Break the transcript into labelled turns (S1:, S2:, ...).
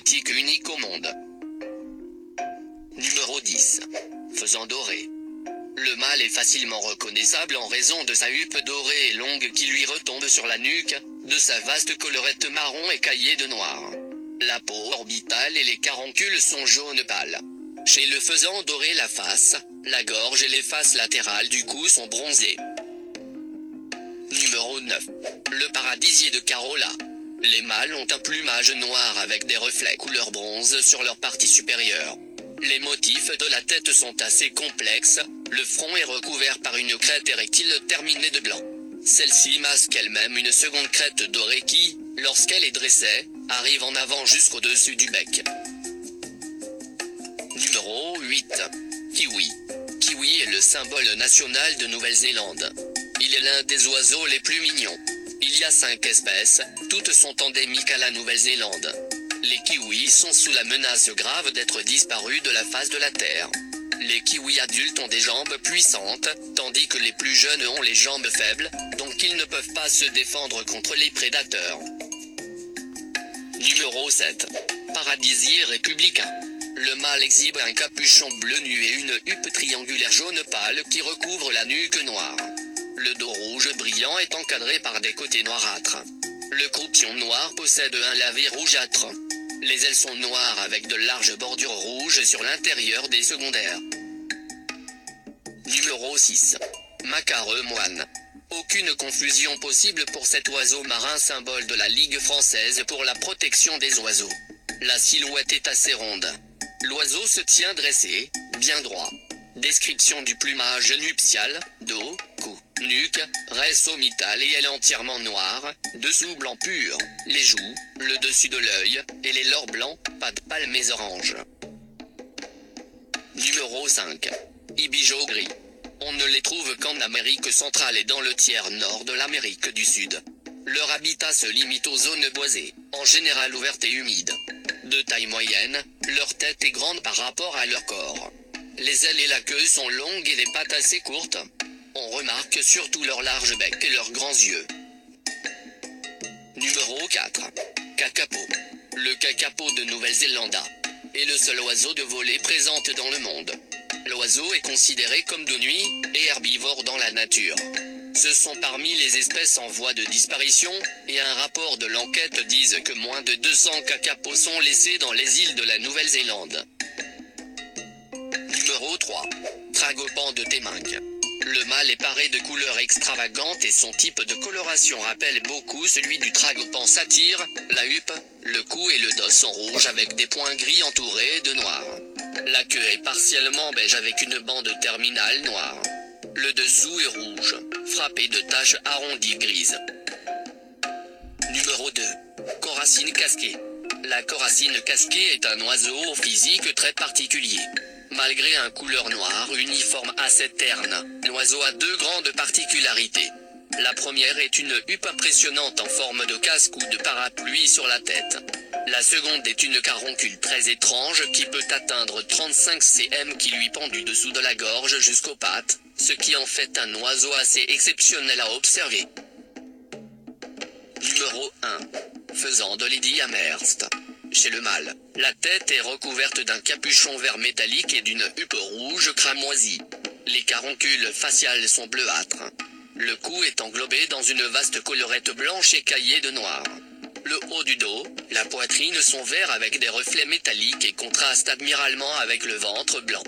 S1: érotique unique au monde. Numéro 10. Faisan doré. Le mâle est facilement reconnaissable en raison de sa huppe dorée et longue qui lui retombe sur la nuque, de sa vaste collerette marron écaillée de noir. La peau orbitale et les caroncules sont jaune pâle. Chez le faisan doré, la face, la gorge et les faces latérales du cou sont bronzées. Numéro 9. Le paradisier de Carola. Les mâles ont un plumage noir avec des reflets couleur bronze sur leur partie supérieure. Les motifs de la tête sont assez complexes, le front est recouvert par une crête érectile terminée de blanc. Celle-ci masque elle-même une seconde crête dorée qui, lorsqu'elle est dressée, arrive en avant jusqu'au-dessus du bec. Numéro 8. Kiwi. Kiwi est le symbole national de Nouvelle-Zélande. Il est l'un des oiseaux les plus mignons. Il y a 5 espèces, toutes sont endémiques à la Nouvelle-Zélande. Les kiwis sont sous la menace grave d'être disparus de la face de la Terre. Les kiwis adultes ont des jambes puissantes, tandis que les plus jeunes ont les jambes faibles, donc ils ne peuvent pas se défendre contre les prédateurs. Numéro 7. Paradisier républicain. Le mâle exhibe un capuchon bleu nu et une huppe triangulaire jaune pâle qui recouvre la nuque noire. Le dos rouge brillant est encadré par des côtés noirâtres. Le croupion noir possède un lavé rougeâtre. Les ailes sont noires avec de larges bordures rouges sur l'intérieur des secondaires. Numéro 6. Macareux moine. Aucune confusion possible pour cet oiseau marin symbole de la Ligue française pour la protection des oiseaux. La silhouette est assez ronde. L'oiseau se tient dressé, bien droit. Description du plumage nuptial, dos, cou, nuque, res sommitale et elle est entièrement noire, dessous blanc pur, les joues, le dessus de l'œil, et les lores blancs, pas de palmés orange. Numéro 5. Ibijo gris. On ne les trouve qu'en Amérique centrale et dans le tiers nord de l'Amérique du Sud. Leur habitat se limite aux zones boisées, en général ouvertes et humides. De taille moyenne, leur tête est grande par rapport à leur corps. Les ailes et la queue sont longues et les pattes assez courtes. On remarque surtout leur large bec et leurs grands yeux. Numéro 4. Kakapo. Le kakapo de Nouvelle-Zélande est le seul oiseau de volée présent dans le monde. L'oiseau est considéré comme de nuit et herbivore dans la nature. Ce sont parmi les espèces en voie de disparition, et un rapport de l'enquête disent que moins de 200 kakapos sont laissés dans les îles de la Nouvelle-Zélande. Numéro 3. Tragopan de Témingue. Le mâle est paré de couleurs extravagantes et son type de coloration rappelle beaucoup celui du tragopan satyre. La huppe, le cou et le dos sont rouges avec des points gris entourés de noir. La queue est partiellement beige avec une bande terminale noire. Le dessous est rouge, frappé de taches arrondies grises. Numéro 2. Coracine casquée. La coracine casquée est un oiseau au physique très particulier. Malgré un couleur noire uniforme assez terne, l'oiseau a 2 grandes particularités. La première est une huppe impressionnante en forme de casque ou de parapluie sur la tête. La seconde est une caroncule très étrange qui peut atteindre 35 cm qui lui pend du dessous de la gorge jusqu'aux pattes, ce qui en fait un oiseau assez exceptionnel à observer. Numéro 1. Faisan de Lady Amherst. Chez le mâle, la tête est recouverte d'un capuchon vert métallique et d'une huppe rouge cramoisie. Les caroncules faciales sont bleuâtres. Le cou est englobé dans une vaste collerette blanche écaillée de noir. Le haut du dos, la poitrine sont verts avec des reflets métalliques et contrastent admiralement avec le ventre blanc.